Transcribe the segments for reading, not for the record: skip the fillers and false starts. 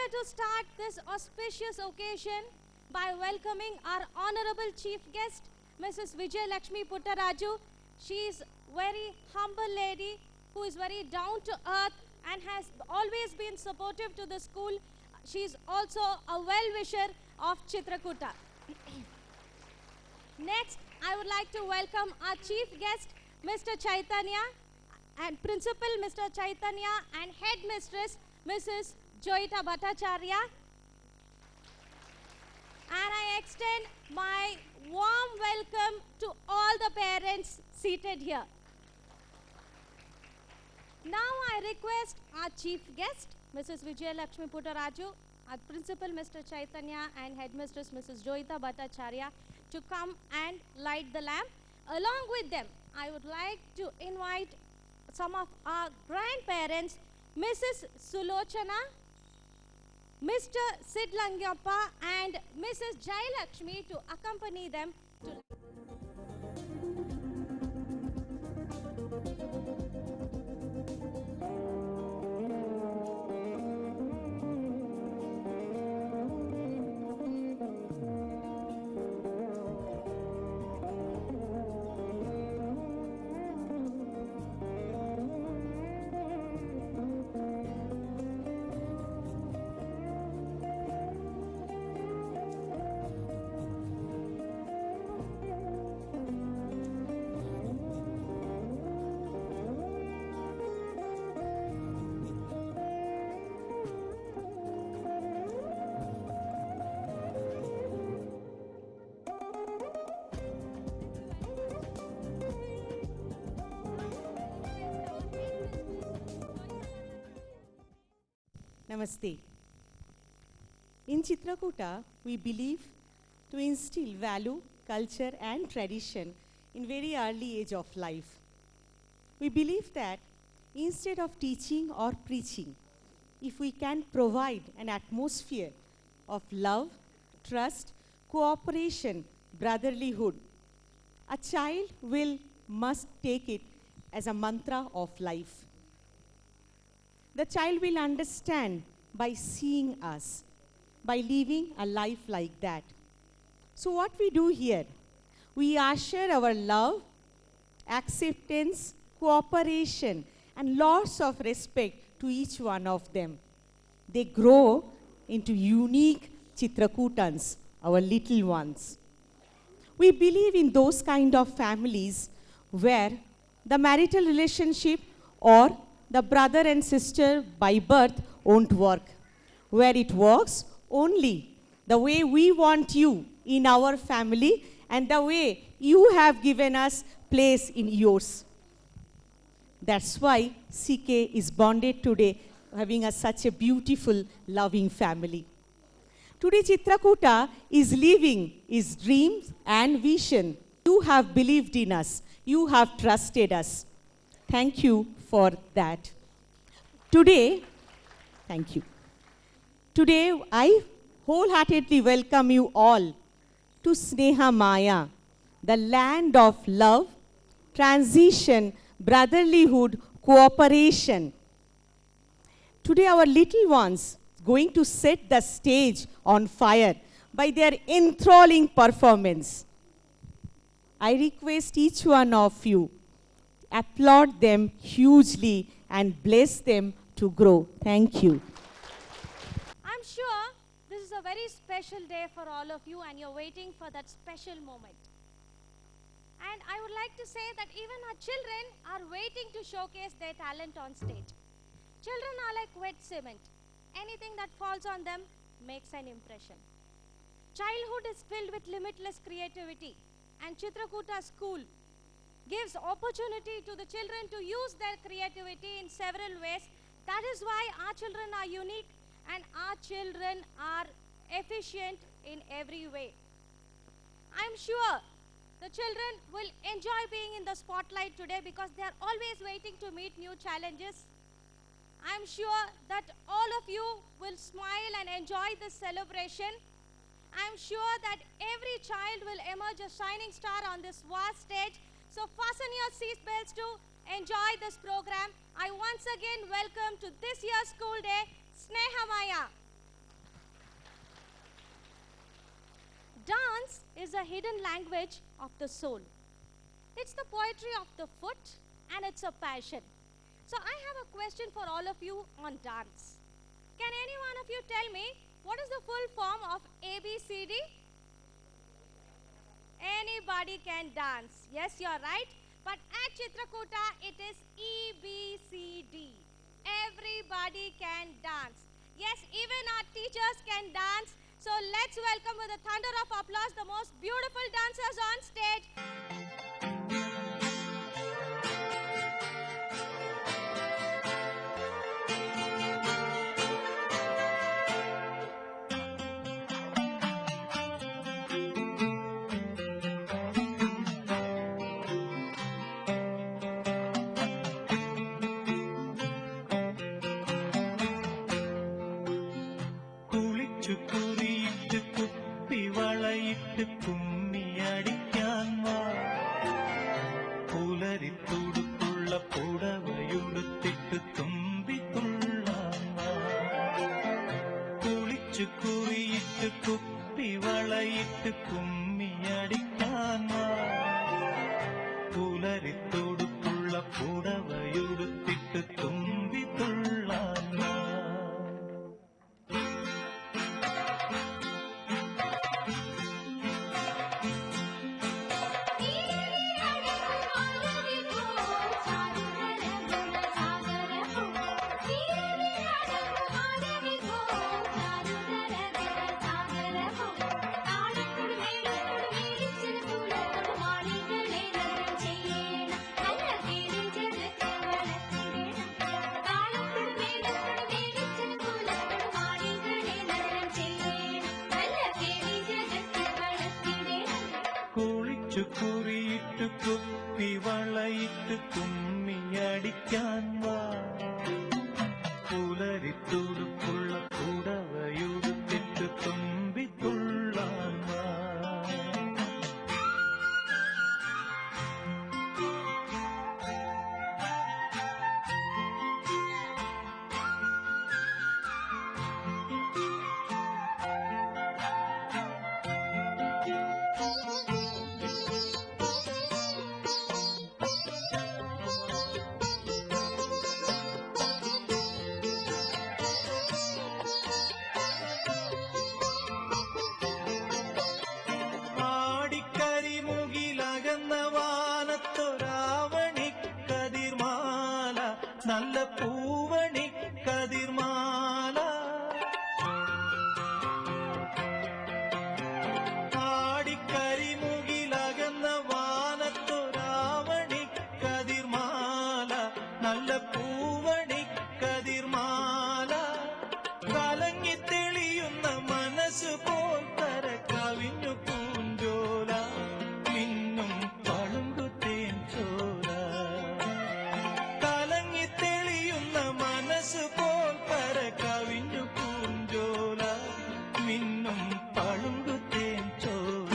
wanted to start this auspicious occasion by welcoming our honorable chief guest, Mrs. Vijay Lakshmi Puttaraju. She is very humble lady who is very down to earth and has always been supportive to the school. She is also a well-wisher of Chitrakuta. Next, I would like to welcome our chief guest, Mr. Chaitanya, and Principal Mr. Chaitanya, and Headmistress Mrs. Joyita Bhattacharya. And I extend my warm welcome to all the parents seated here. Now I request our chief guest, Mrs. Vijay Lakshmi Puttaraju, our Principal Mr. Chaitanya, and Headmistress Mrs. Joyita Bhattacharya to come and light the lamp. Along with them, I would like to invite some of our grandparents, Mrs. Sulochana, Mr. Sid Langyappa, and Mrs. Jayalakshmi to accompany them to Namaste. In Chitrakuta, we believe to instill value, culture and tradition in very early age of life. We believe that instead of teaching or preaching, if we can provide an atmosphere of love, trust, cooperation, brotherlyhood, a child must take it as a mantra of life. The child will understand by seeing us, by living a life like that. So what we do here, we usher our love, acceptance, cooperation, and lots of respect to each one of them. They grow into unique Chitrakutans, our little ones. We believe in those kind of families where the marital relationship or the brother and sister by birth won't work, where it works only the way we want you in our family and the way you have given us place in yours. That's why CK is bonded today, having such a beautiful, loving family. Today Chitrakuta is living his dreams and vision. You have believed in us. You have trusted us. Thank you for that. Today, thank you. Today, I wholeheartedly welcome you all to Sneha Maya, the land of love, transition, brotherlyhood, cooperation. Today, our little ones going to set the stage on fire by their enthralling performance. I request each one of you applaud them hugely and bless them to grow. Thank you. I'm sure this is a very special day for all of you and you're waiting for that special moment. And I would like to say that even our children are waiting to showcase their talent on stage. Children are like wet cement. Anything that falls on them makes an impression. Childhood is filled with limitless creativity, and Chitrakuta School gives opportunity to the children to use their creativity in several ways. That is why our children are unique and our children are efficient in every way. I'm sure the children will enjoy being in the spotlight today because they are always waiting to meet new challenges. I'm sure that all of you will smile and enjoy this celebration. I'm sure that every child will emerge a shining star on this vast stage. So fasten your seat belts to enjoy this program. I once again welcome to this year's school day, Sneha Maya. dance is a hidden language of the soul. It's the poetry of the foot and it's a passion. So I have a question for all of you on dance. Can any one of you tell me what is the full form of ABCD? Anybody can dance. Yes, you're right. But at Chitrakuta, it is EBCD. Everybody can dance. Yes, even our teachers can dance. So let's welcome with a thunder of applause the most beautiful dancers on stage. കുറിയിട്ട് കുപ്പി വളയിട്ട് കുമ്മിയടിക്കാൻ വാ പുലരിത്തുടുപ്പുള്ള പുടവയുടുത്തിട്ട് തുമ്പി തുള്ളാൻ വാ കുളിച്ചു കുറിയിട്ട് കുപ്പി വളയിട്ട് കുമ്മിയടിക്കാൻ വാ പുലരിത്തുടുപ്പുള്ള പുടവയുടുത്തിട്ട് തുമ്പി തുള്ളാൻ വാ കുറിയിട്ട് കുപ്പി വളയിട്ട് കുമ്മിയടിക്കാൻ വാ പുലരിത്തുടുപ്പുള്ള പുടവയുടുത്തിട്ട് തുമ്പി തുള്ളാൻ വാ നല്ല പൂവണി കതിർമാല ആടിക്കരിമുകിലകന്ന വാനത്തൊരാവണി കതിർമാല നല്ല പൂവണി കതിർമാല കലങ്ങി തെളിയുന്ന മനസ്സ് പോൽ തര കവിഞ്ഞു പൂഞ്ചോല മിന്നും പളുങ്കു തേൻ ചോല പോൽ പര കവിഞ്ഞു പൂഞ്ചോല മിന്നും പളുങ്കു തേൻ ചോല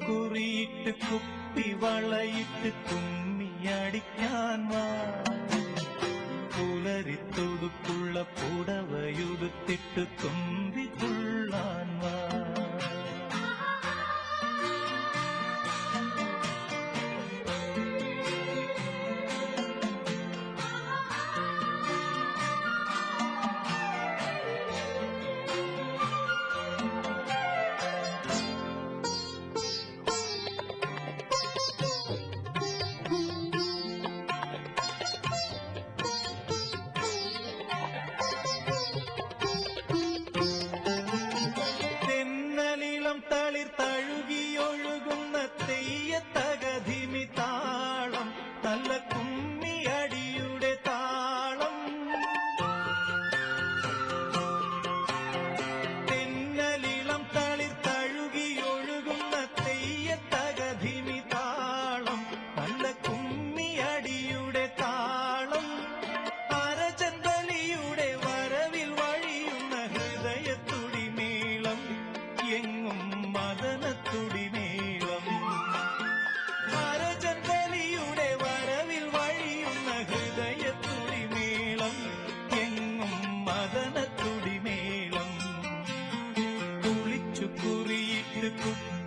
കുറിയിട്ട് കുപ്പി വളയിട്ട് കുമ്മിയടിക്കാൻ വാ പുലരിത്തുടുപ്പുള്ള പുടവയുടുത്തിട്ട് തുമ്പി തുള്ളാൻ വാ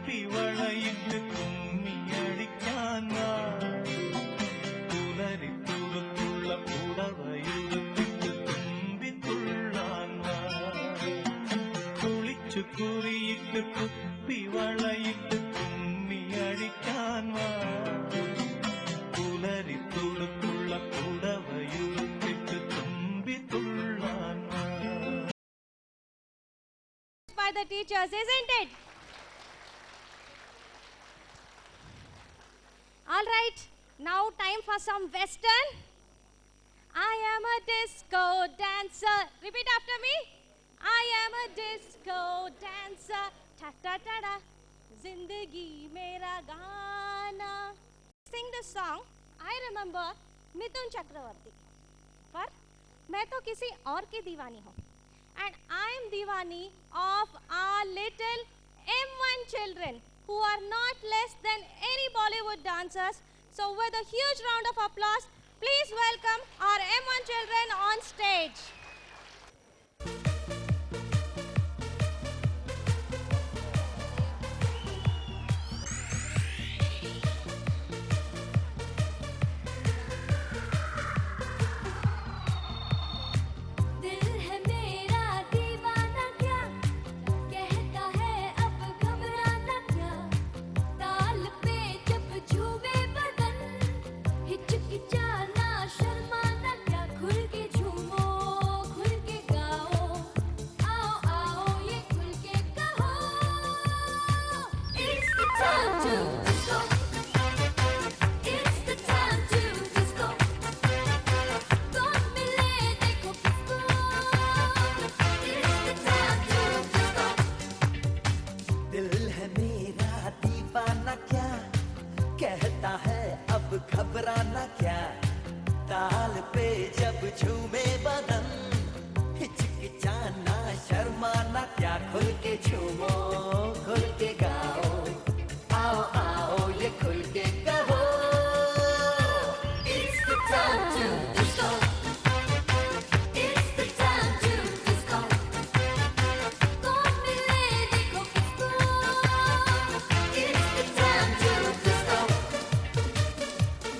കുപ്പി വളയിട്ട് കുമ്മി അടിക്കാൻ വാ പുലരിത്തുടുത്തുള്ള പുടവയുടുത്തിട്ട് തുമ്പി തുള്ളാൻ വാ കുളിച്ചു കുറിയിട്ട് കുപ്പി വളയിട്ട് കുമ്മി അടിക്കാൻ വാ പുലരിത്തുടുത്തുള്ള പുടവയുടുത്തിട്ട് തുമ്പി തുള്ളാൻ വാ. By the teachers, isn't it? All right, now time for some western. I am a disco dancer. Repeat after me. I am a disco dancer. Ta ta ta da. Zindagi mera gaana. Sing this song. I remember Mithun Chakraborty. पर मैं तो किसी और की दीवानी हूँ. And I am Divani of our little M1 children who are not less than any Bollywood dancers. So with a huge round of applause, please welcome our M1 children on stage. घबराना क्या ताल पे जब झूमे बदन हिचकिचाना शर्माना क्या खुल के झूमो खुल के गाओ आओ आओ ये खुल के कहो It's the time to disco It's the time to disco कौन मिले देखो किसको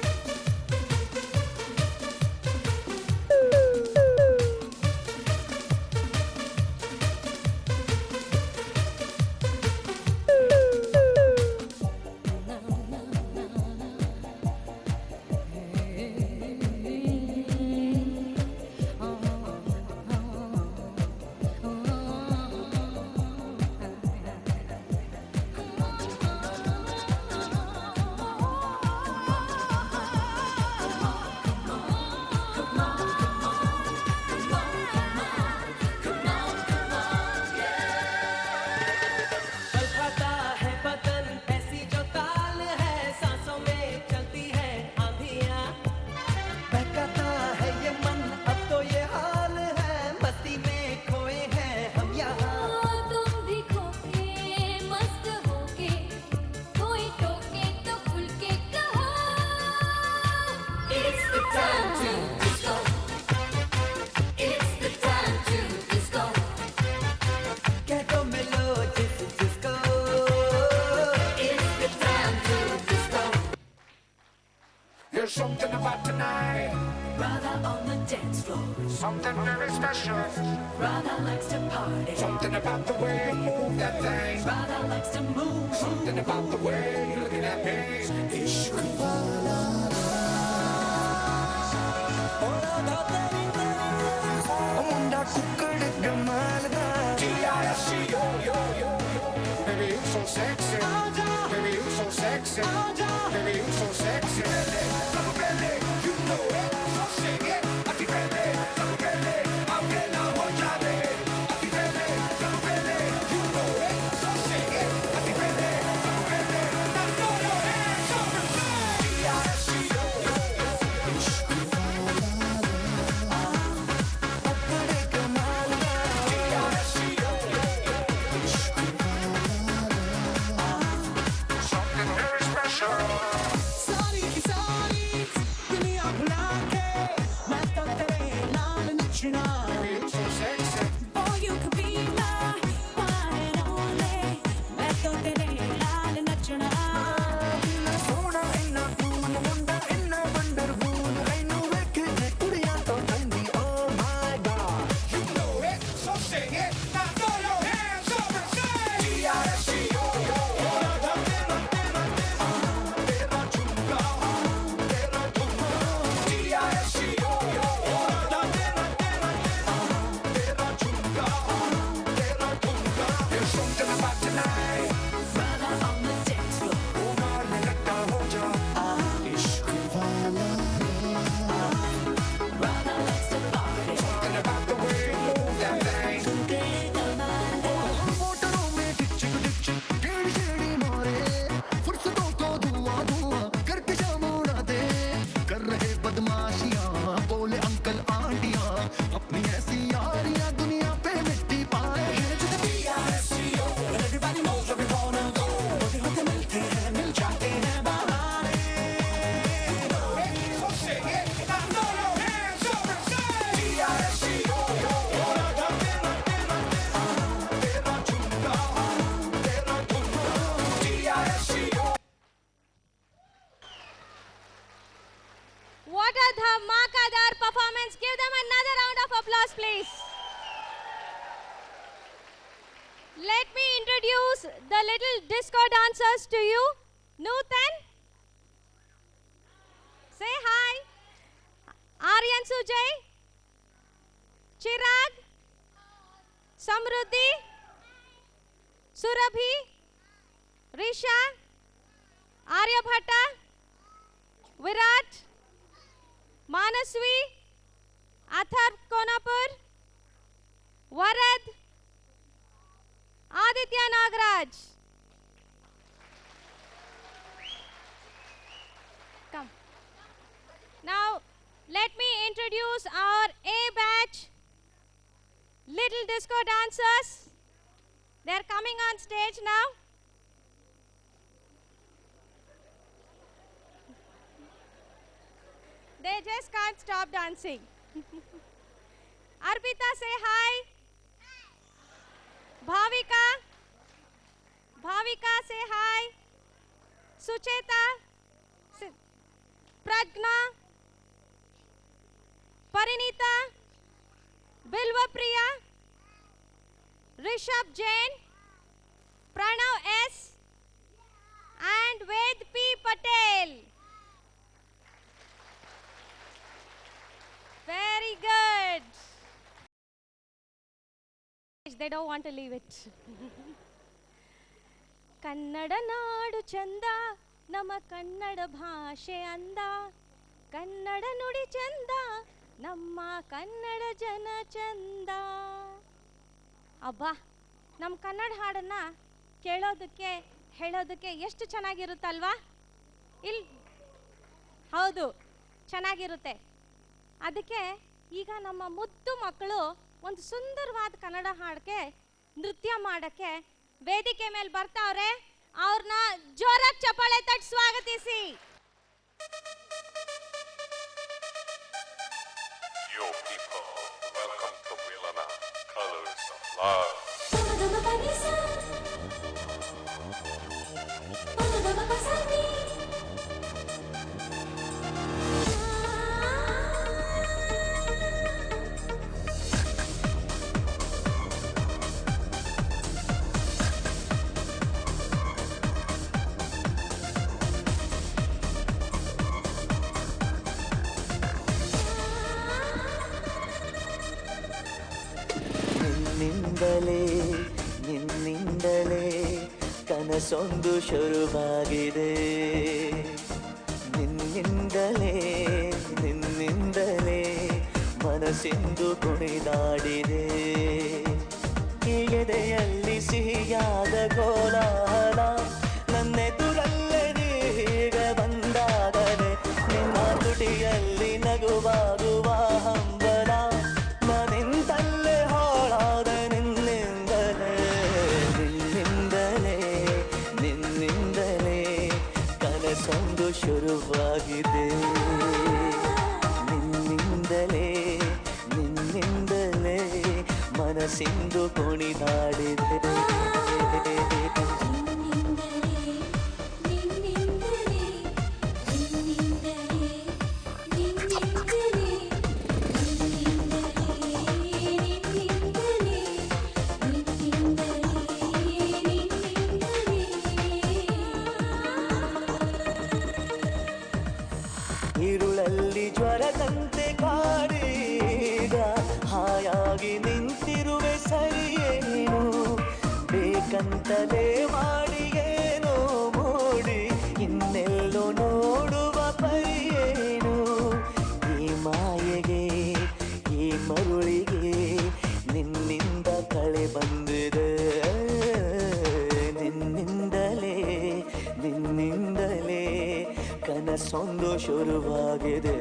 It's the time to disco There's something about tonight. Radha on the dance floor. Something very special. Radha likes to party. Something about the way you move that thing. Radha likes to move. Something about the way you're looking at me. Ishq wala. Munda kukkad kamal da. T-I-S-C-O, yo, yo, yo. Baby, you so sexy. Baby, you so sexy. Baby, you so sexy. You know it, so sing it. Ati pele, tamu pele, aapke na ho jaane. Ati pele, tamu pele, you know it, so sing it. Ati pele, tamu pele, now throw your hands up and sing. T-I-S-C-O, ishq wala, apne kamal da. T-I-S-C-O, ishq wala, something very special. धमाकेदार performance. Give them another round of applause, please. Let me introduce the little disco dancers to you. Nutan, say hi. Aryan Sujay, Chirag, Samruddhi, Surabhi, Risha, Aryabhatta, Virat, Manasvi, Athar Konapur, Varad, Aditya Nagraj. Come. Now, let me introduce our A batch little disco dancers. They are coming on stage now. They just can't stop dancing. Arpita, say hi. Bhavika. Bhavika, say hi. Sucheta. Pragna. Parinita. Bilva Priya. Rishabh Jain. Pranav S. And Ved P. Patel. Very good. They don't want to leave it. Kannada ನಾಡು ಚಂದ ನಮ್ಮ ಕನ್ನಡ ಭಾಷೆ ಅಂದ ಕನ್ನಡ ನುಡಿ ಚಂದ ನಮ್ಮ ಕನ್ನಡ ಜನ ಚಂದ. ಅಬ್ಬಾ, ನಮ್ಮ ಕನ್ನಡ ಹಾಡನ್ನ ಕೇಳೋದಕ್ಕೆ ಹೇಳೋದಕ್ಕೆ ಎಷ್ಟು ಚೆನ್ನಾಗಿರುತ್ತಲ್ವಾ? ಹೌದು, ಚೆನ್ನಾಗಿರುತ್ತೆ. ಅದಕ್ಕೆ ಈಗ ನಮ್ಮ ಮುದ್ದು ಮಕ್ಕಳು ಒಂದು ಸುಂದರವಾದ ಕನ್ನಡ ಹಾಡಿಗೆ ನೃತ್ಯ ಮಾಡೋಕ್ಕೆ ವೇದಿಕೆ ಮೇಲೆ ಬರ್ತಾವ್ರೆ. ಅವ್ರನ್ನ ಜೋರಾಗಿ ಚಪ್ಪಾಳೆ ತಟ್ಟಿ ಸ್ವಾಗತಿಸಿ. Yo people, welcome to Milana Colors of Love. ನಿನ್ನಿಂದಲೇ ಕನಸೊಂದು ಶುರುವಾಗಿದೆ. ನಿನ್ನಿಂದಲೇ ಮನಸ್ಸಿಂದು ಕುಣಿದಾಡಿದೆ. ಎದೆಯಲ್ಲಿ ಸಿಹಿಯಾದ ಕೋಲಾಹಲ ನನ್ನೆದುರಲ್ಲೇ ನೀಗ ಬಂದಾಗಲೇ ನಿನ್ನ ತುಟಿಯಲ್ಲಿ ನಗುವಾಗುವ ಹಂಬಲ ನಾನಿಂದಲೇ ಹಾಳಾದ ನಿನ್ನಿಂದಲೇ ಕನಸೊಂದು ಶುರುವಾಗಿದೆ. ನಿನ್ನಿಂದಲೇ ಮನಸ್ಸಿಂದು ಕುಣಿದಾಡಿದೆ. ഇരുളಲ್ಲಿ ಜ್ವರದಂತೆ ಕಾಡೀಗ ಹಾಯಾಗಿ ನಿಂತಿರುವೆ ಸರಿಯೇನು ಬೇಕಂತಲೇ ಮಾಡಿ ಏನೋ ಮೂಡಿ ಇನ್ನೆಲ್ಲೋ ನೋಡುವ ಪರಿಯೇನು ಈ ಮಾಯೆಗೆ ಈ ಮರುಳಿಗೆ ನಿನ್ನಿಂದ ಕಳೆ ಬಂದಿದೆ. ನಿನ್ನಿಂದಲೇ ಕನಸೊಂದು ಶುರುವಾಗಿದೆ.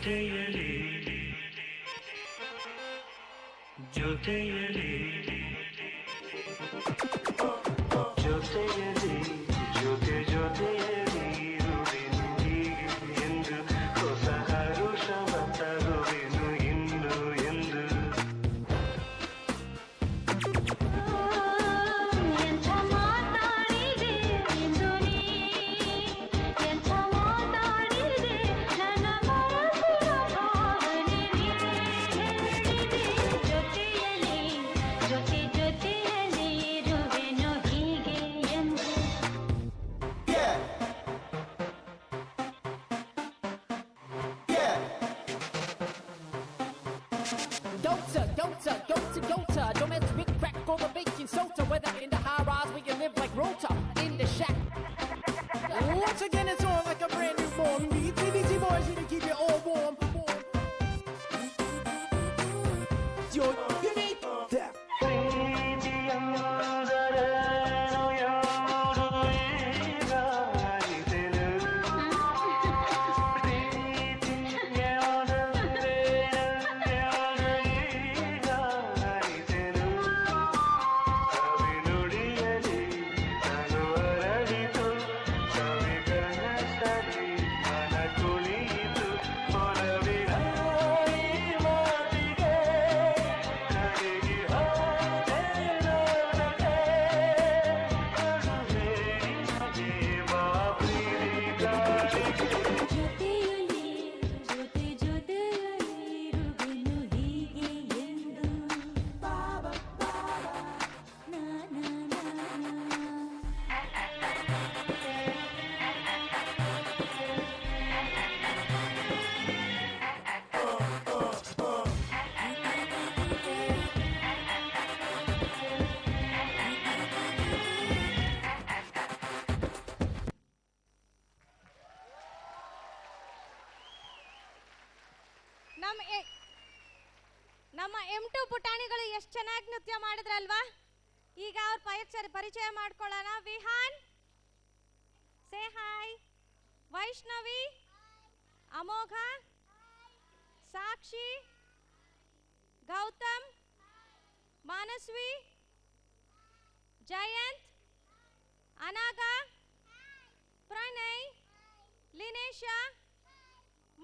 ಜೊತೆಯಲಿ ಜೊತೆಯಲಿ ಜೊತೆಯಲಿ ಜೊತೆ ಜೊತೆಯಲಿ ಇರುವೆನು ಹೀಗೆ ಎಂದು ಹೊಸ ಹರುಷವ ತರುವೆನು ಇನ್ನು ಎಂದು ಎಂಥ ಮಾತಾಡಿದೆ ಎಂದು ನೀ ಎಂಥ ಮಾತಾಡಿದೆ ನನ್ನ ಮನಸ್ಸಿನ ಭಾವನೆ ನೀ ಹೇಳಿದೆ ಜೊತೆಯಲ್ಲಿ ಜೊತೆ ಜೊತೆಯಲ್ಲಿ ಇರುವೆನು ಹೀಗೆ ಎಂದು Gota. Don't mess with crack or the baking soda. Whether in the high rise where you live like Rota, in the shack. Once again, it's on like a brand new born. We need TBT boys here to keep you all warm. Yo, you need that. ಪ್ರೀತಿಯಂದರೇನು ಯಾರು ಈಗ ಅರಿತೆನು ಪ್ರೀತಿಯಾದರೇನು ಯಾರು ಈಗ ಅರಿತೆನು ಕವಿನುಡಿಯಲಿ ನಾನು ಅರಳಿತು ಕವಿಗನಸಲಿ ಮನ ಕುಣಿಯಿತು ಹೊರವಿನ ಈ ಮಾತಿಗೆ ಕಡೆಗೆ ಹೋದೆ ನೋಡದೆ ಕಡು ಹೇಳಿದೆ ಬಾ ಪ್ರೀತಿ ಗಾಳಿಗೆ ಜೊತೆಯಲ್ಲಿ ಜೊತೆ ಜೊತೆಯಲ್ಲಿ ಇರುವೆನು ಹೀಗೆ ಎಂದು ಬಾಬಾ ಬಾಬಾ ನಾ ನಾ ನಾ ನಮ್ಮ M2 ಪುಟಾಣಿಗಳು ಎಷ್ಟು ಚೆನ್ನಾಗಿ ನೃತ್ಯ ಮಾಡಿದ್ರಲ್ವಾ? ಈಗ ಅವ್ರ ಪರಿಚಯ ಮಾಡ್ಕೊಳ್ಳೋಣ. ವಿಹಾನ್, ಸೇ hi. Vaishnavi, Amogha, Sakshi, Gautam, Manasvi, Jayant, Anaga, Pranay, Linesha,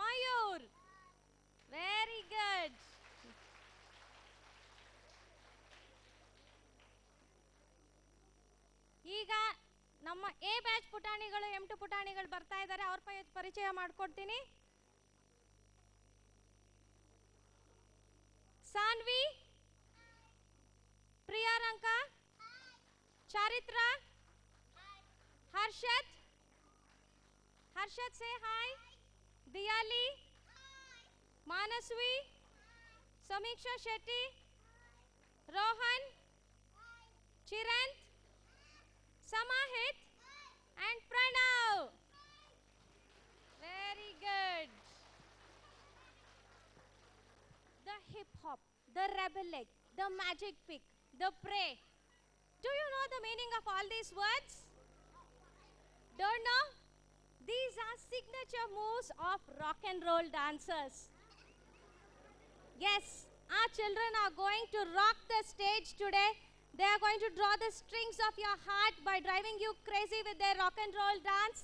Mayur. Very good. ಈಗ ನಮ್ಮ ಎ ಬ್ಯಾಚ್ ಪುಟಾಣಿಗಳು M2 ಪುಟಾಣಿಗಳು ಬರ್ತಾ ಇದ್ದಾರೆ. ಅವ್ರ ಪರಿಚಯ ಮಾಡ್ಕೊಡ್ತೀನಿ. Saanvi, ಪ್ರಿಯಾರಂಕ, ಚಾರಿತ್ರ, ಹರ್ಷತ್, say hi. ದಿಯಾಲಿ, ಮಾನಸ್ವಿ, ಸಮೀಕ್ಷಾ Shetty, Rohan, Chiranth, Samahit and Pranav. Very good. The hip hop, the rebel leg, the magic pick, the pray. Do you know the meaning of all these words? Don't know? These are signature moves of rock and roll dancers. Yes, our children are going to rock the stage today. They are going to draw the strings of your heart by driving you crazy with their rock and roll dance.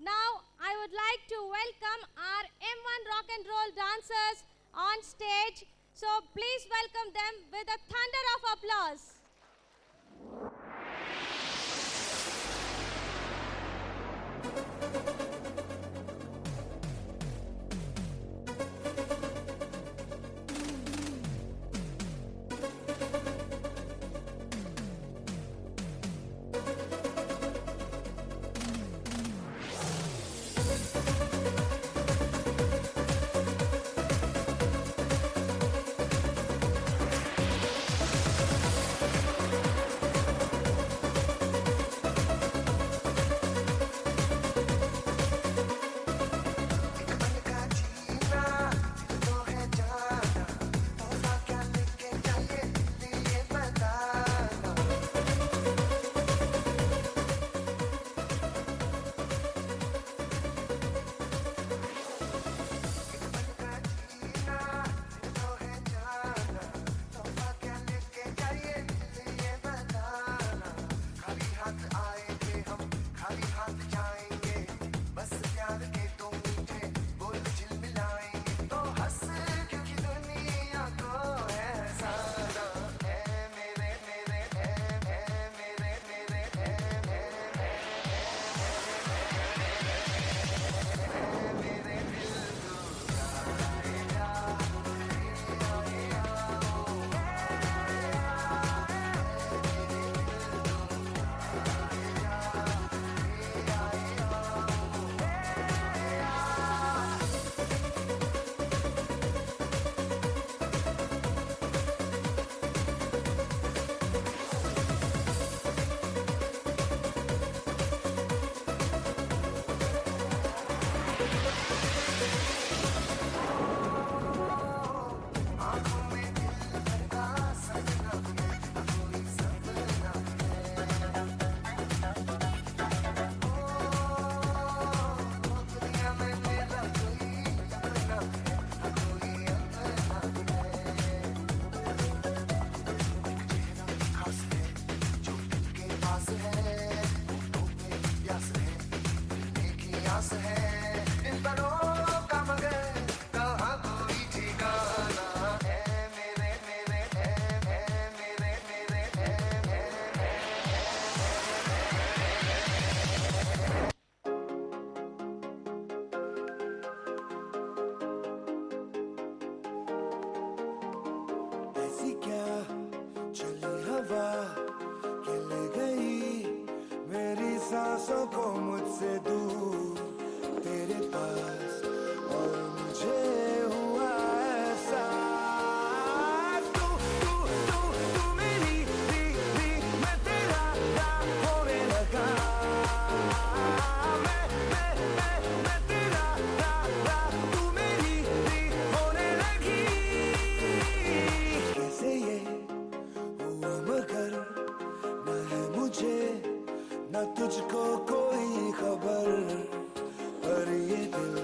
Now, I would like to welcome our M1 rock and roll dancers on stage. So, please welcome them with a thunder of applause. सांसों को मुझसे दूर तेरे पास और मुझे हुआ एहसास तू तू तू तू मेरी मैं तेरा होने लगा मैं तेरा तू मेरी होने लगी कैसे ये हुआ मगर न है मुझे न तुझको कोई खबर पर ये दिल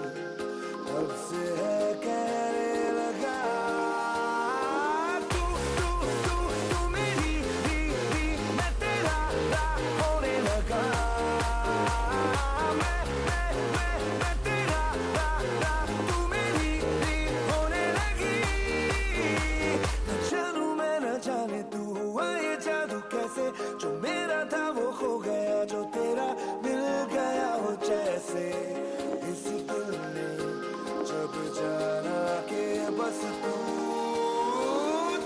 तब से है कहने लगा तू तू तू तू मेरी मैं तेरा होने लगा मैं तेरा तू मेरी होने लगी न जानू मैं न जाने तू हुआ ये जादू कैसे जो मेरा था वो खो गया जो तेरा मिल गया हो जैसे इस दिल ने जब जाना के बस तू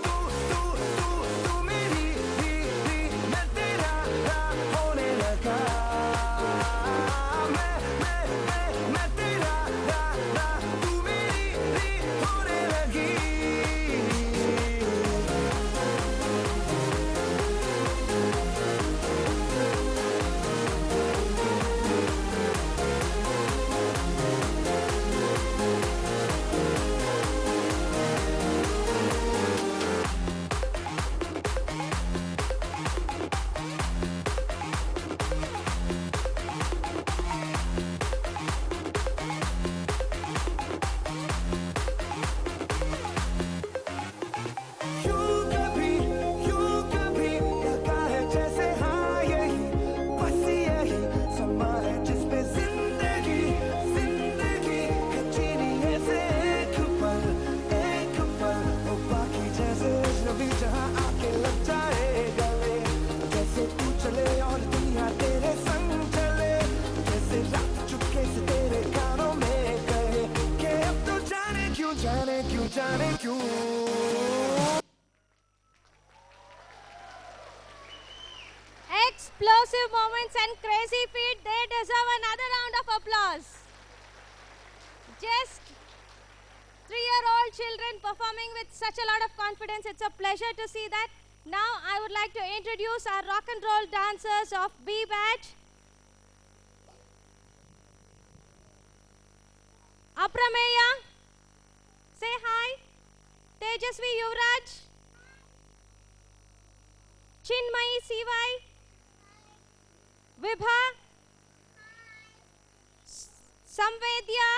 तू तू तू तू मेरी मैं तेरा होने लगा मैं तेरा तू मेरी होने लगी यूं कभी लगा है जैसे हाँ यही बस यही समा है जिसपे जिंदगी जीनी है से एक पल वो बाकी जैसे अजनबी जहाँ आके लग जाए गले जैसे तू चले और दुनिया तेरे संग चले जैसे रात चुपके से तेरे कानों में कहे कि अब तो जाने क्यों Explosive moments and crazy feet, they deserve another round of applause. Just 3-year-old children performing with such a lot of confidence. It's a pleasure to see that. Now I would like to introduce our rock and roll dancers of B batch. Aprameya, say hi. Tejasvi Yuvraj. Chinmayi CY. Vibha. Samvedya.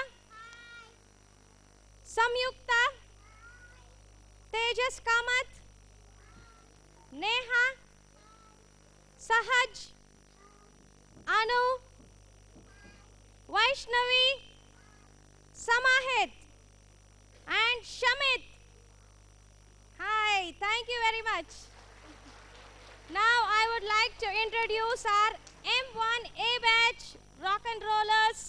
Samyukta. Tejas Kamath. Neha. Sahaj. Anu. Vaishnavi. Samahit. And Shamit. Hi, thank you very much. Now I would like to introduce our M1A batch rock and rollers.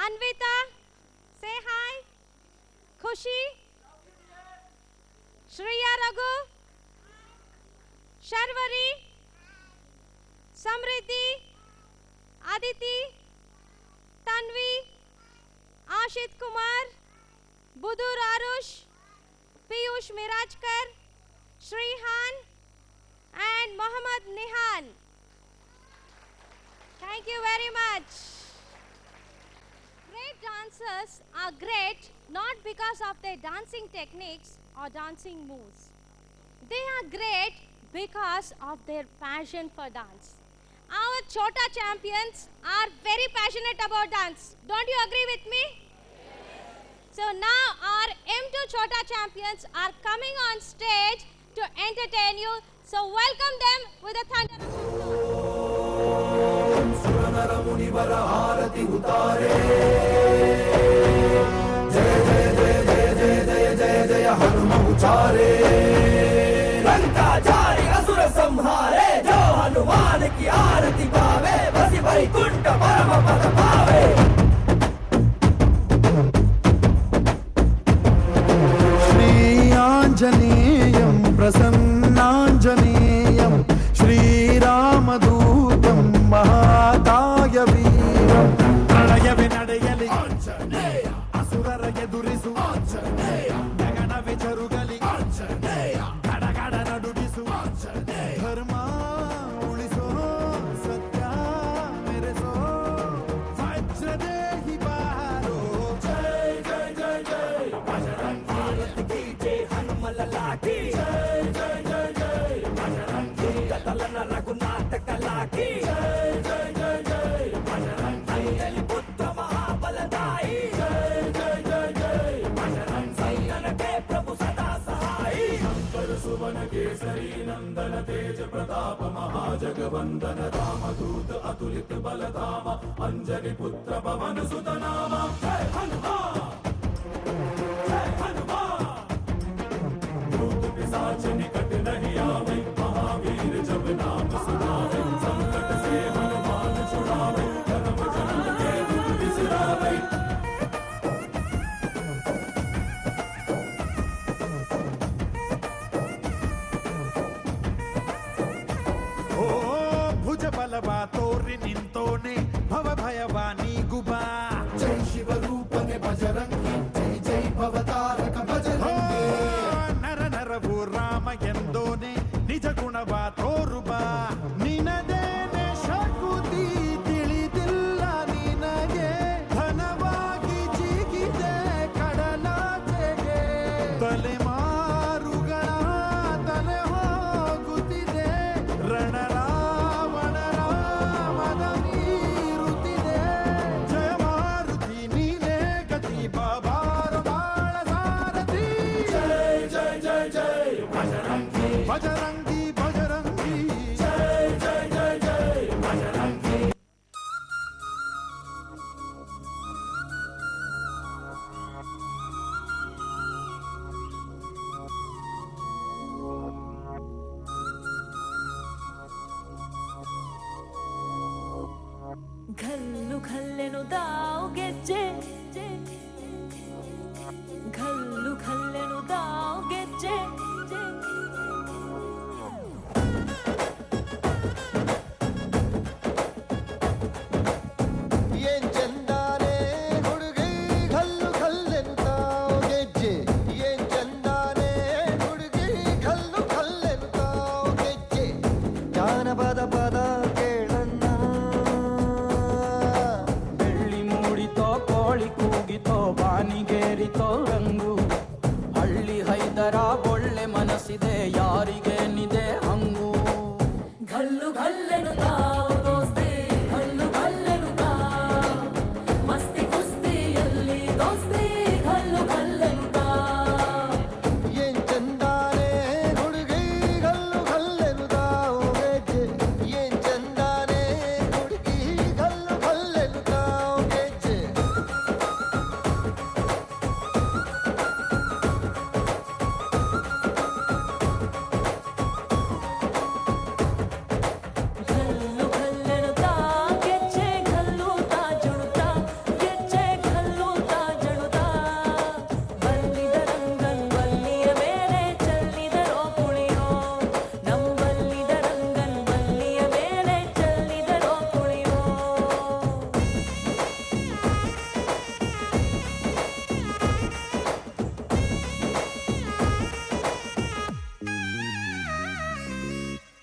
Anvita, say hi. Khushi. Shriya Raghu. Sharvari. Samriddhi. Aditi. Tanvi. Ashit Kumar. Budur Arush. Piyush Mirajkar. Shrihan. And Mohammad Nihan. Thank you very much. Great dancers are great not because of their dancing techniques or dancing moves. They are great because of their passion for dance. Our Chota champions are very passionate about dance. Don't you agree with me? So now our M2 Chota champions are coming on stage to entertain you. So welcome them with a thunder of applause. Shri आञ्जनेयं प्रसन्नाञ्जनेयं श्रीरामदूतं महाकाय वीरं प्रणयवे ನಡೆಯಲಿ ಆಂಜನೇಯ ಅಸುರರ ಎದುರಿಸು ಆಂಜನೇಯ ಗಗನವೇ ಜರುಗಲಿ ಆಂಜನೇಯ ಗಡಗಡ ನಡುಗಿಸು ಆಂಜನೇಯ ಧರ್ಮ ಉಳಿಸೋ ಸತ್ಯ ಮೆರೆಸೋ ವಜ್ರದೇಹಿ ಬಾರೋ ಜೈ ಜೈ ಜೈ ಜೈ ಬಜರಂಗಿ ಜೈ ಹನುಮಲ ಲಾಠಿ ಜೈ ಜೈ ಜೈ ಜೈ ಬಜರಂಗಿ ಕತಲನ ರಘುನಾಥ ಕಲಾಕಿ ಜೈ ಜೈ ಜೈ ಜೈ ಬಜರಂಗಿ ಅಂಜಲಿ ಪುತ್ರ ಮಹಾಬಲದಾಯಿ ಜೈ ಜೈ ಜೈ ಜೈ ಬಜರಂಗಿ ಸಂತನಕ್ಕೆ ಪ್ರಭು ಸದಾ ಸಹಾಯಿ ಶಂಕರ ಸುವನ ಕೇಸರಿ ನಂದನ तेज प्रताप महाजगवंदन रामदूत अतुलित बलधाम अंजनी पुत्र पवन सुत नाम जय हनुमान जय हनुमान भूत पिशाच निकट नहीं आवे महावीर जब नाम सुनावे संकट से हनुमान छुड़ावे जन्म जन्म के दुख बिसरावे भुज बलवा तोरि निंतोने भव भयवानी गुबा जय शिव रूपने बजरंगी जय जय भवतारक बजरंगी नर नरवु राम ಎಂದೋನೆ ನಿಜ ಗುಣವಾ ತೋರುಬಾ ನಿನದೇನೆ ಶಕುತಿ ತಿಳಿದಿಲ್ಲ ನಿನಗೆ ಧನವಾಗಿ ಜಿಗಿದೆ ಕಡಲಾಚೆಗೆ ತಲೆಮಾರುಗಳ ತಲೆ ಹೋಗುತ್ತಿದೆ ರಣರಾವಣ ರಾಮದ ನೀರುತ್ತಿದೆ ಜಯ ಮಾರುತಿ ನೀನೇ ಗತಿ ಬಾಬಾರ ಬಾಳ ಸಾರಥಿ ಜೈ ಜೈ ಜೈ ಜೈ ಬಜರಂಗಿ ಬಜರಂಗಿ ಬಜರಂಗಿ ಜೈ ಜೈ ಜೈ ಜೈ ಬಜರಂಗಿ घल्लु घल्लेनु दाव ಗೆಜ್ಜೆ घल्लु घल्लेनु दाव ಗೆಜ್ಜೆ ಏನ್ ಚಂದಾನೆ ಹುಡುಗಿ ಘಲ್ಲು ಘಲ್ಲೆಂತಾವ್ ಗೆಜ್ಜೆ ಏನ್ ಚಂದಾನೆ ಹುಡುಗಿ ಘಲ್ಲು ಘಲ್ಲೆಂತಾವ್ ಗೆಜ್ಜೆ ಜಾನಪದ ಪದ ಕೇಳನ್ನ ಬೆಳ್ಳಿ ಮೂಡಿತೋ ಕೋಳಿ ಕೂಗಿತೋ ಬಾನಿಗೇರಿತೋ ರಂಗು ಹಳ್ಳಿ ಹೈದರ ಒಳ್ಳೆ ಮನಸ್ಸಿದೆ ಯಾರಿಗೇನಿದೆ ಹಂಗು घल्लु घल्लेनु दाव ದೋಸ್ತಿ घल्लु घल्लेनु दाव ಮಸ್ತಿ ಕುಸ್ತಿಯಲ್ಲಿ ದೋಸ್ತಿ घल्लु घल्लेनु दाव ಏನ್ ಚಂದಾನೆ ಹುಡುಗಿ ಘಲ್ಲು ಘಲ್ಲೆಂತಾವ್ ಗೆಜ್ಜೆ ಏನ್ ಚಂದಾನೆ ಹುಡುಗಿ ಘಲ್ಲು ಘಲ್ಲೆಂತಾವ್ ಗೆಜ್ಜೆ घल्लु घल्लेनु दाव ಗೆಜ್ಜೆ घल्लु ತಾ ಜುಣುತಾ ಗೆಜ್ಜೆ घल्लु ತಾ ಜುಣುತಾ ಬಲ್ಲಿದ ರಂಗನ್ ಬಲ್ಲಿಯ ಮೇಲೆ ಚೆಲ್ಲಿದರೋ ಕುಳಿಯೋ ನಂಬಲ್ಲಿದ ರಂಗನ್ ಬಲ್ಲಿಯ ಮೇಲೆ ಚೆಲ್ಲಿದರೋ ಕುಳಿಯೋ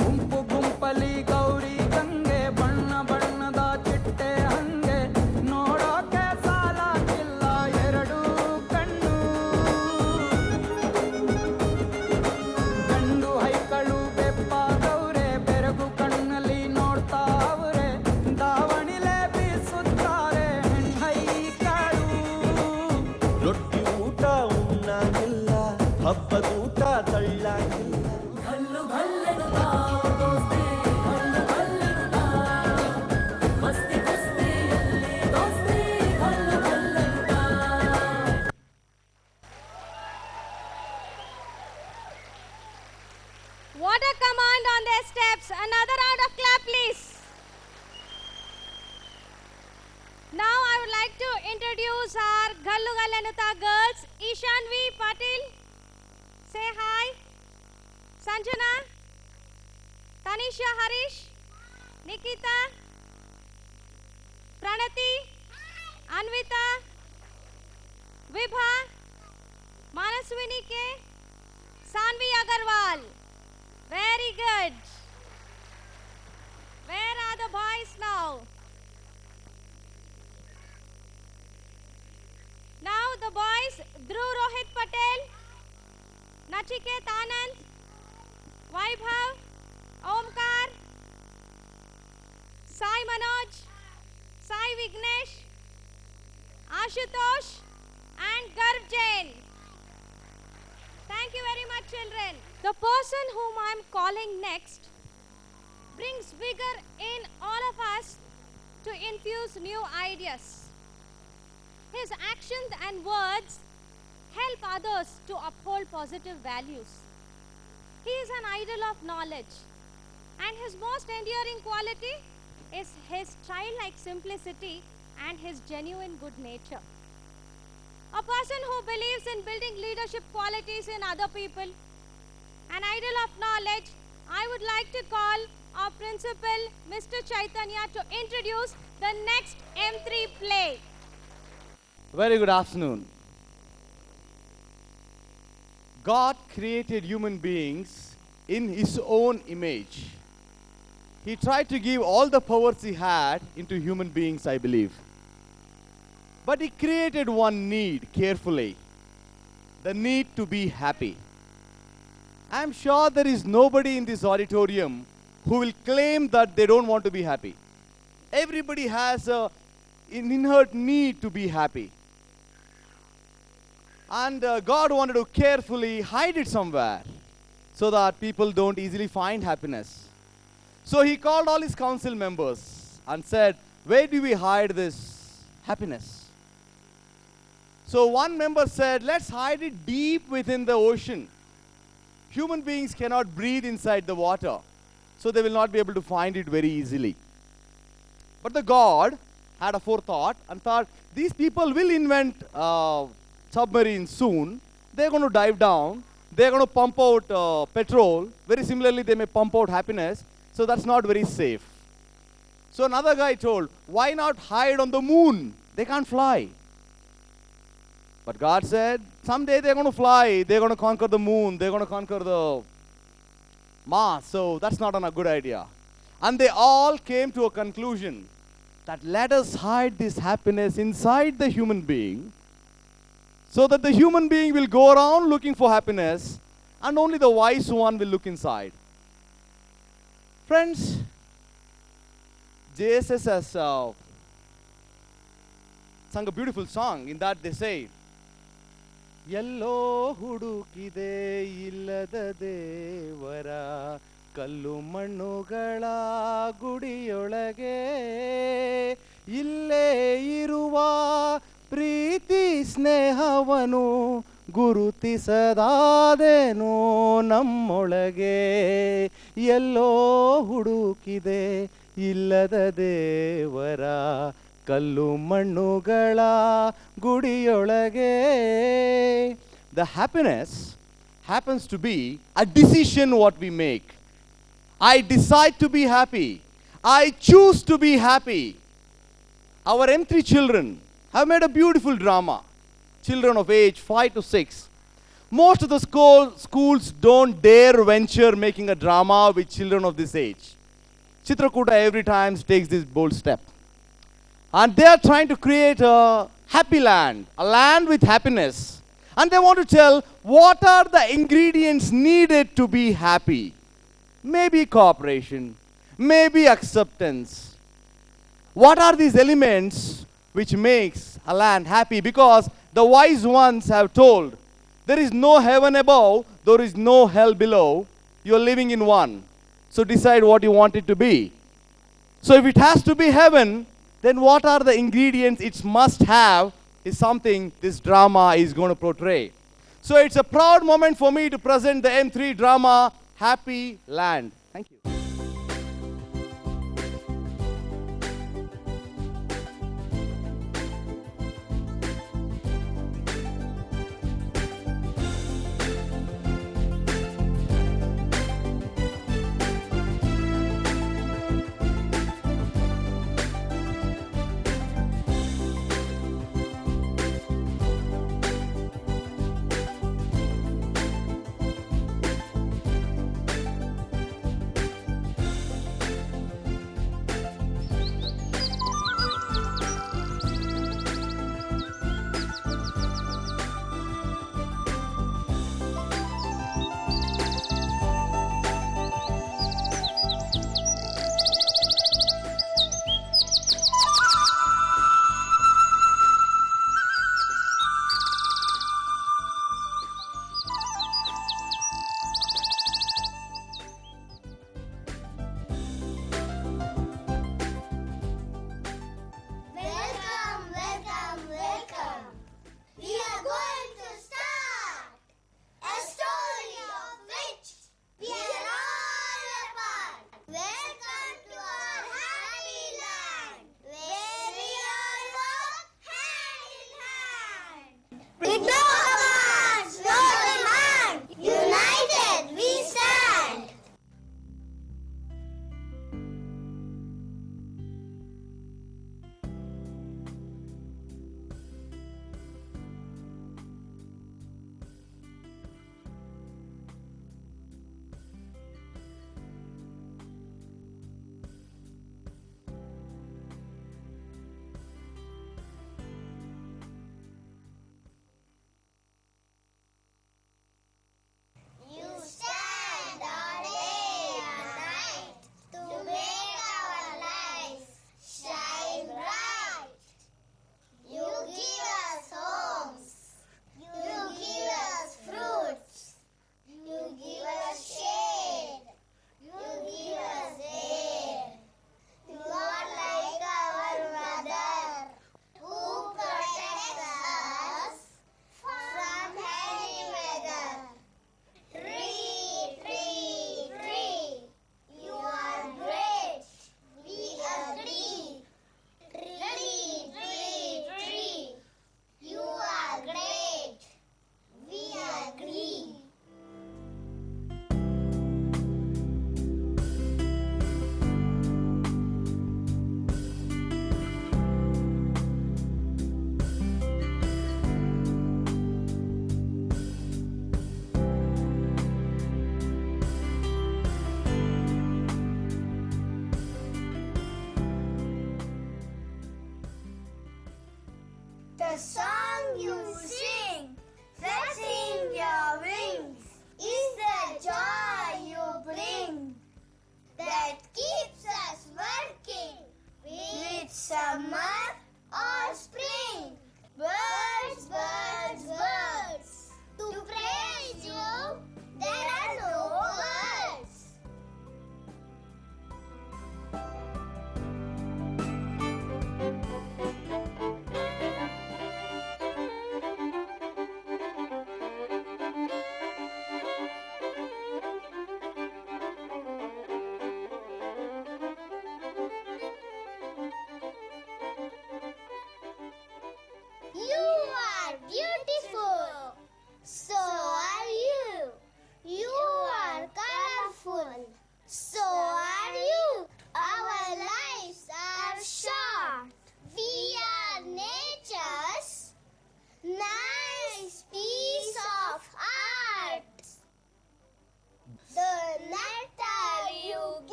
ಗುಂಪು ಗುಂಪಲಿ ಗೌರಿ ಗಂಗೆ ಬಣ್ಣ ಬಣ್ಣದ ಚಿಟ್ಟೆ ಹಂಗೆ ನೋಡೋಕೆ ಸಾಲಾಗಿಲ್ಲ ಎರಡು ಕಣ್ಣು ಗಂಡು ಹೈಕಳು ಬೆಪ್ಪಾದವ್ರೆ ಬೆರಗು ಕಣ್ಣಲ್ಲಿ ನೋಡ್ತಾ ಅವ್ರೆ ದಾವಣಿಲೆ ಬೀಸುತ್ತಾರೆ ಹೆಣ್ಣೈಕಳು ರೊಟ್ಟಿ ಊಟ ಉಣ್ಣಾಗಿಲ್ಲ ಹಬ್ಬದೂಟ ತಳ್ಳಾಗಿಲ್ಲ घल्लु घल्लेनु दाव ದೋಸ್ತಿ घल्लु घल्लेनु दाव ಮಸ್ತಿ ಕುಸ್ತಿಯಲ್ಲಿ ದೋಸ್ತಿ घल्लु घल्लेनु दाव What a command on their steps. Another round of clap, please. Now I would like to introduce our Ghallu Ghallenuta girls, Ishanvi Patil, Say hi. Sanjana, Tanisha, Harish, Nikita, Pranati, Anvita, Vibha, Manaswini K, Sanvi Agarwal. Very good. Where are the boys now? Now the boys, Dhruv Rohit Patel, Nachiket Anand, Vaibhav, Omkar, Sai Manoj, Sai Vignesh, Ashutosh and Garv Jain. Thank you very much, children. The person whom I am calling next brings vigor in all of us to infuse new ideas. His actions and words help others to uphold positive values. He is an idol of knowledge, and his most enduring quality is his childlike simplicity and his genuine good nature. A person who believes in building leadership qualities in other people, an idol of knowledge, I would like to call our principal, Mr. Chaitanya, to introduce the next M3 play. Very good afternoon. God created human beings in His own image. He tried to give all the powers He had into human beings, I believe. But He created one need carefully, the need to be happy. I am sure there is nobody in this auditorium who will claim that they don't want to be happy. Everybody has an inherent need to be happy. And God wanted to carefully hide it somewhere so that people don't easily find happiness. So He called all His council members and said, where do we hide this happiness? So one member said, let's hide it deep within the ocean. Human beings cannot breathe inside the water, so they will not be able to find it very easily. But the God had a forethought and thought, these people will invent submarines soon. They're going to dive down. They're going to pump out petrol. Very similarly, they may pump out happiness. So that's not very safe. So another guy told, why not hide on the moon? They can't fly. But God said, someday they're going to fly. They're going to conquer the moon. They're going to conquer the Mars. So that's not a good idea. And they all came to a conclusion that let us hide this happiness inside the human being, so that the human being will go around looking for happiness and only the wise one will look inside. Friends, JSS has sung a beautiful song. In that they say, Yello hudukide illada devara kallu mannugala gudiyolage ille iruva ಪ್ರೀತಿ ಸ್ನೇಹವನು ಗುರುತಿಸದಾದೇನೋ ನಮ್ಮೊಳಗೆ ಎಲ್ಲೋ ಹುಡುಕಿದೆ ಇಲ್ಲದ ದೇವರ ಕಲ್ಲು ಮಣ್ಣುಗಳ ಗುಡಿಯೊಳಗೆ. The happiness happens to be a decision what we make. I decide to be happy. I choose to be happy. Our M3 children have made a beautiful drama. Children of age 5 to 6. Most of the schools don't dare venture making a drama with children of this age. Chitrakuta every time takes this bold step. And they are trying to create a happy land, a land with happiness. And they want to tell what are the ingredients needed to be happy. Maybe cooperation, maybe acceptance. What are these elements which makes a land happy? Because the wise ones have told, there is no heaven above, there is no hell below. You are living in one. So decide what you want it to be. So if it has to be heaven, then what are the ingredients it must have is something this drama is going to portray. So it's a proud moment for me to present the M3 drama, Happy Land. Thank you.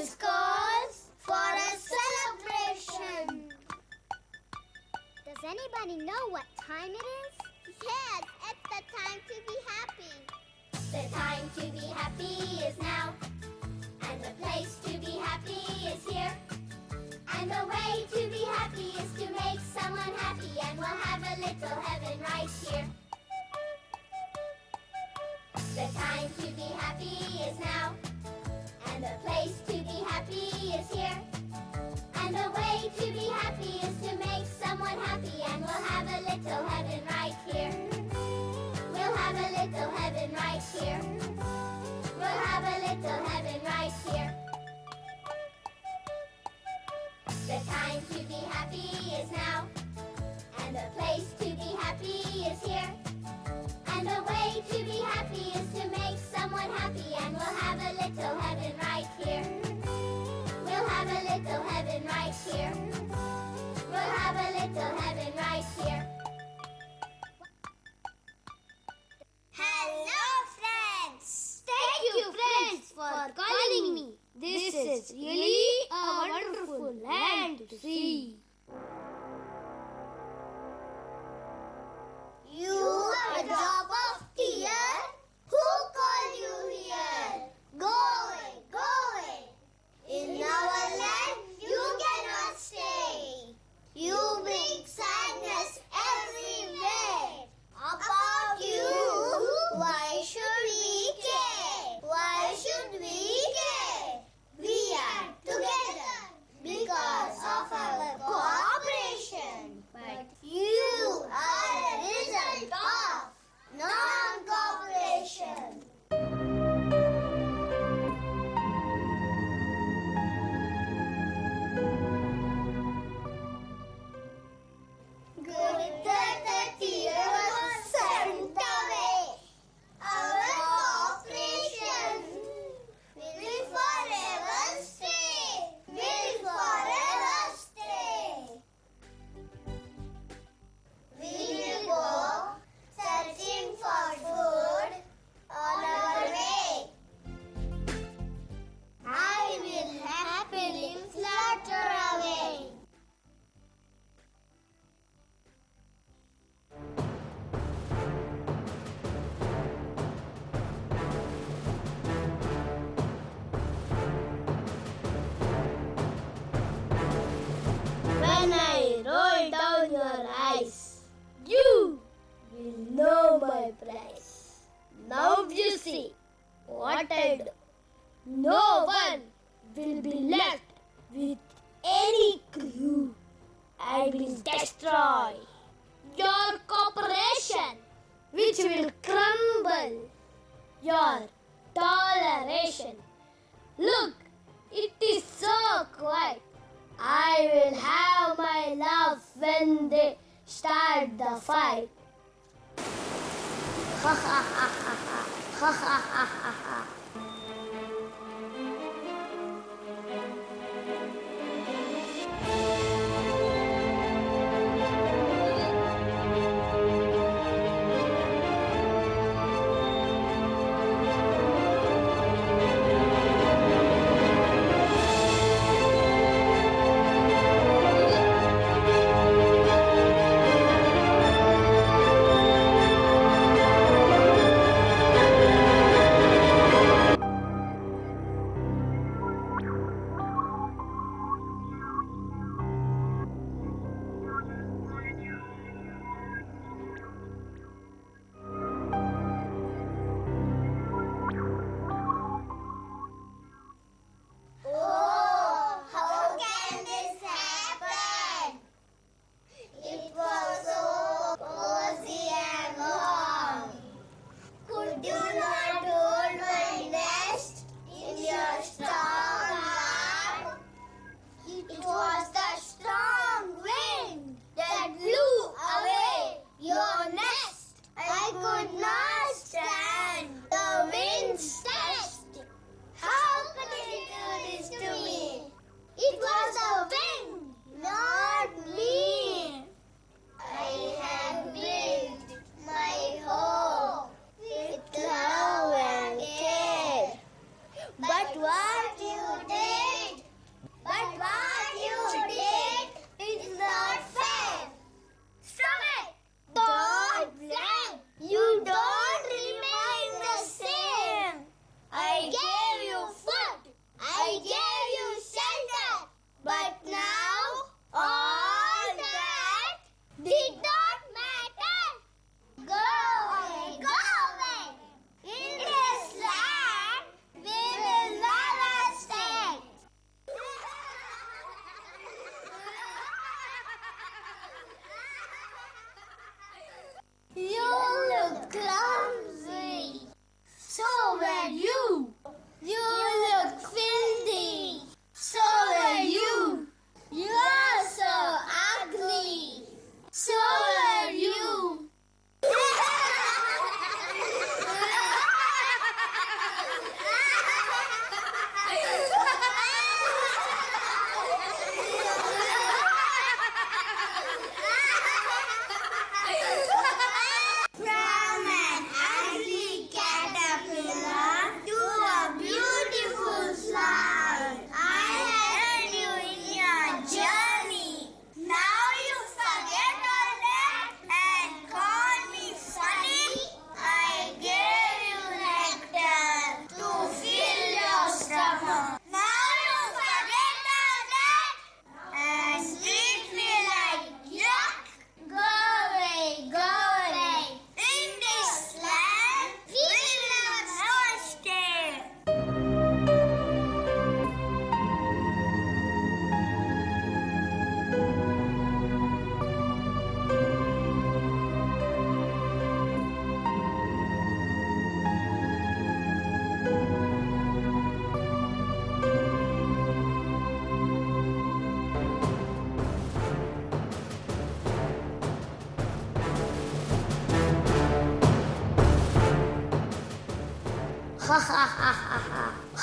This calls for a celebration. Does anybody know what time it is? Yes, it's the time to be happy. The time to be happy is now. And the place to be happy is here. And the way to be happy is to make someone happy. And we'll have a little heaven right here. The time to be happy is now. And the place to be happy is here. And the way to be happy is to make someone happy. And we'll have a little heaven right here. We'll have a little heaven right here. We'll have a little heaven right here. The time to be happy is now. And the place to be happy is here. And the way to be happy is to make someone happy. And we'll have a little heaven right here. We'll have a little heaven right here. We'll have a little heaven right here. Hello, friends! Thank you, friends, for calling me. This is really a wonderful land to see. You a drop of tear? Who called you here? Go away, go away. In our land, you cannot stay. You bring sadness everywhere. About you, why should we care? Why should we care? We are together because of our cooperation. But you are a result of non-cooperation. Good that the tear was sent away. Our cooperation will forever stay. Will forever stay. We will go searching for food on our way. I will happily flutter away. When I roll down your eyes, you will know my price. Now you see what I do. No one will be left with any clue. I will destroy your corporation, which will crumble your toleration. Look, it is so quiet. I will have my love when they start the fight. Ha ha ha ha ha ha ha ha ha ha.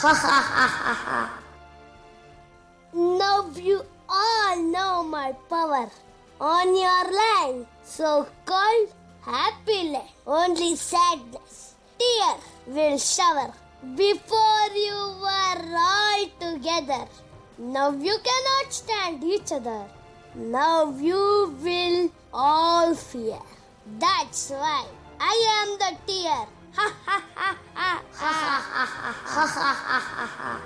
Ha ha ha ha ha. Now you all know my power. On your land, so-called happy land, only sadness, tear will shower. Before you were all together, now you cannot stand each other. Now you will all fear. That's why I am the tear. Ha ha ha ha ha ha ha ha ha ha ha.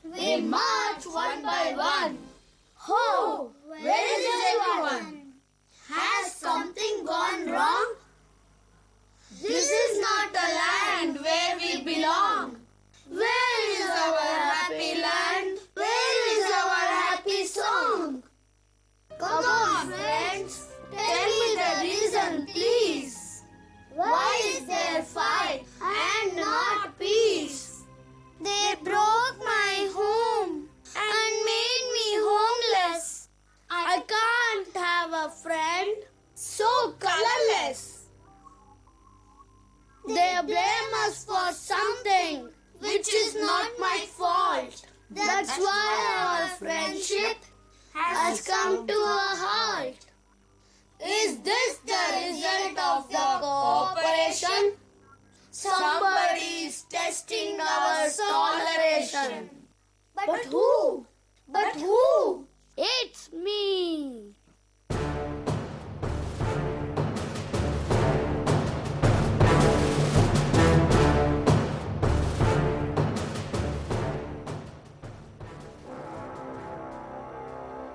We march one by one. Ho! Where is everyone? Has something gone wrong? This is not a land where we belong. Where is our happy land? Where is our happy song? Come on, friends, tell me the reason, please. Why is there fight and not peace? They broke my home and made me homeless. I can't have a friend so colorless. They blame us for something which is not my fault. That's why our friendship has come to a halt. Is this the result of the cooperation? Somebody is testing our toleration. But who? But who? It's me.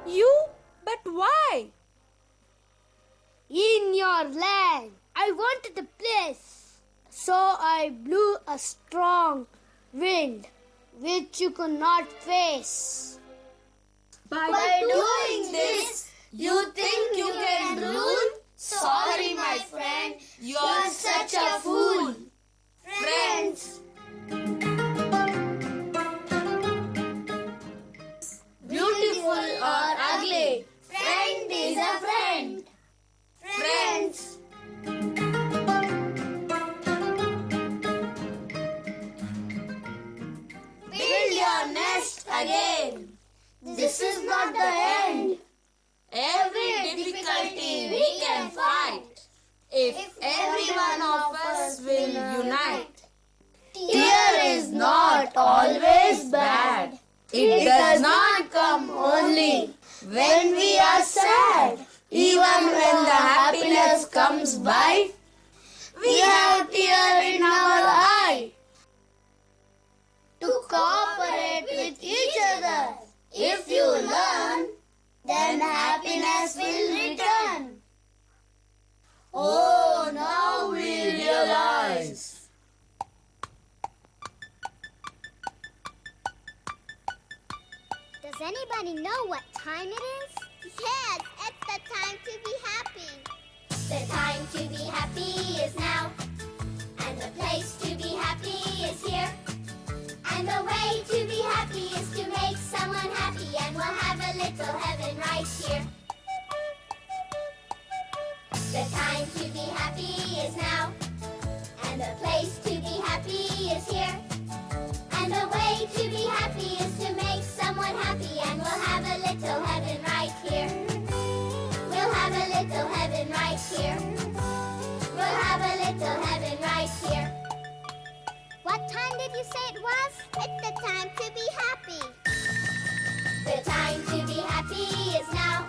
You? But why? In your land, I wanted a place. So I blew a strong wind which you could not face. By doing this, you think you can rule? Sorry, my friend, you are such a fool. Friends, beautiful or ugly, friend is a friend. Friends. Build your nest again. This is not the end. Every difficulty we can fight if every one of us will unite. Tear is not always bad. It does not come only when we are sad. Even when the happiness comes by, we have tear in our eye. To cooperate with each other, if you learn, then happiness will return. Oh, now we realize. Does anybody know what time it is? Yes, it's the time to be happy. The time to be happy is now, and the place to be happy is here. And the way to be happy is to make someone happy, and we'll have a little heaven right here. The time to be happy is now, and the place to be happy is here. And the way to be happy is to make someone happy, and we'll have a little heaven right here. We'll have a little heaven right here. We'll have a little heaven right here. What time did you say it was? It's the time to be happy. The time to be happy is now,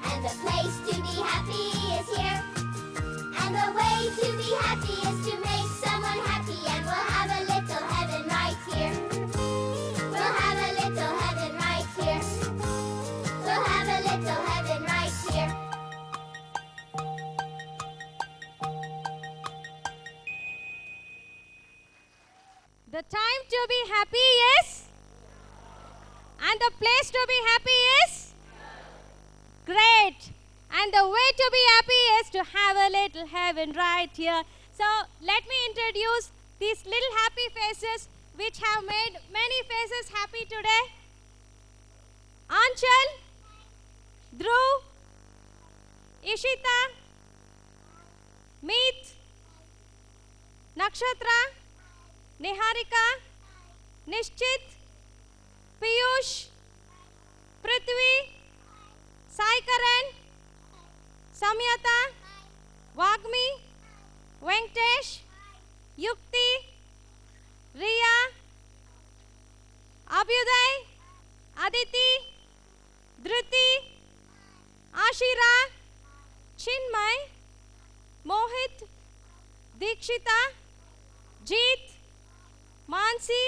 and the place to be happy is here. And the way to be happy is to make someone happy, and we'll have a little heaven right here. We'll have a little heaven right here. We'll have a little heaven right here. The time to be happy is? And the place to be happy is? Great. And the way to be happy is to have a little heaven right here. So let me introduce these little happy faces which have made many faces happy today. Anchal, Dhruv, Ishita, Meet, Nakshatra, Niharika, Nishchit, Piyush, Prithvi, Sai Karan, Samyata, Vagmi, Venkatesh, Yukti, Riya, Abhyuday, Aditi, Dhruti, Ashira, Chinmay, Mohit, Dikshita, Jeet, Mansi,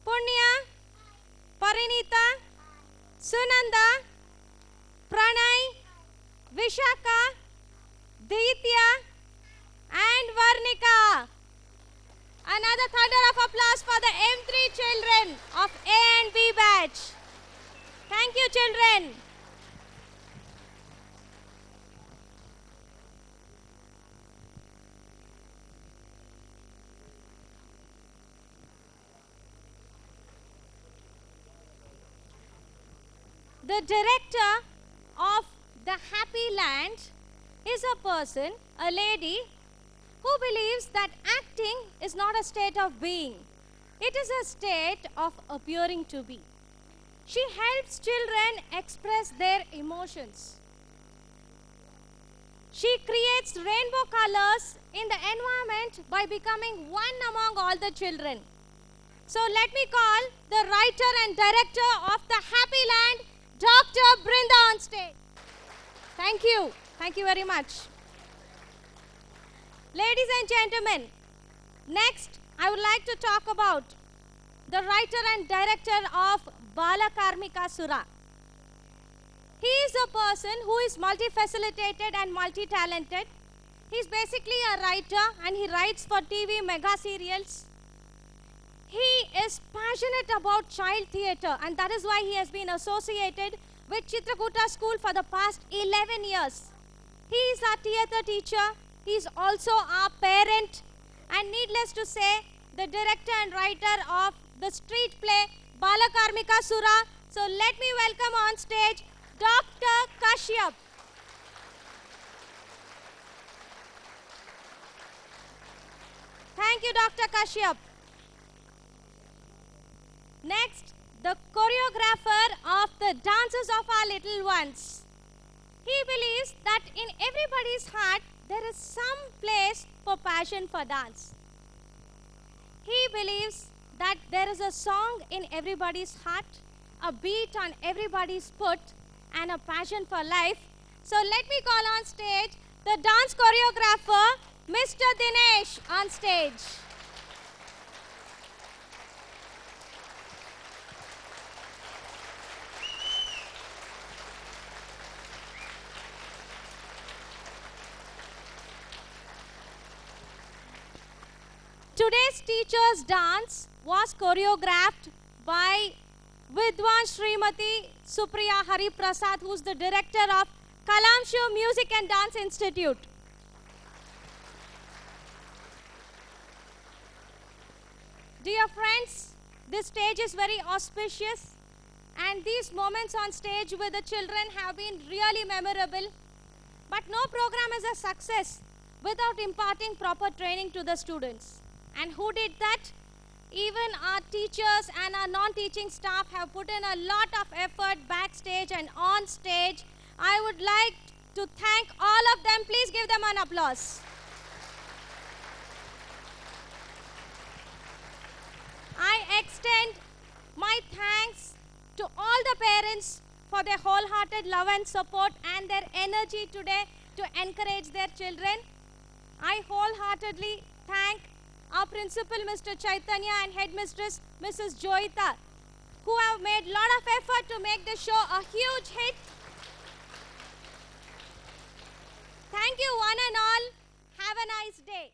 Punya, Parinita, Sunanda, Pranay, Vishaka, Ditya, and Varnika. Another thunder of applause for the M3 children of A and B batch. Thank you, children. The director of the Happy Land is a person, a lady, who believes that acting is not a state of being. It is a state of appearing to be. She helps children express their emotions. She creates rainbow colors in the environment by becoming one among all the children. So let me call the writer and director of the Happy Land, Dr. Brinda, on stage. Thank you. Thank you very much. Ladies and gentlemen, next I would like to talk about the writer and director of Bala Karmika Sura. He is a person who is multi-facilitated and multi-talented. He is basically a writer and he writes for TV mega serials. He is passionate about child theatre and that is why he has been associated with Chitrakuta School for the past 11 years. He is our theatre teacher. He is also our parent. And needless to say, the director and writer of the street play Bala Karmika Sura. So let me welcome on stage Dr. Kashyap. Thank you, Dr. Kashyap. Next, the choreographer of the dances of our little ones. He believes that in everybody's heart there is some place for passion for dance. He believes that there is a song in everybody's heart, a beat on everybody's foot, and a passion for life. So let me call on stage the dance choreographer, Mr. Dinesh, on stage. Today's teacher's dance was choreographed by Vidwan Srimati Supriya Hari Prasad, who is the director of Kalamshu Music and Dance Institute. Dear friends, this stage is very auspicious and these moments on stage with the children have been really memorable. But no program is a success without imparting proper training to the students. And who did that? Even our teachers and our non-teaching staff have put in a lot of effort backstage and on stage. I would like to thank all of them. Please give them an applause. I extend my thanks to all the parents for their wholehearted love and support and their energy today to encourage their children. I wholeheartedly thank our principal, Mr. Chaitanya, and headmistress, Mrs. Joita, who have made a lot of effort to make the show a huge hit. Thank you one and all. Have a nice day.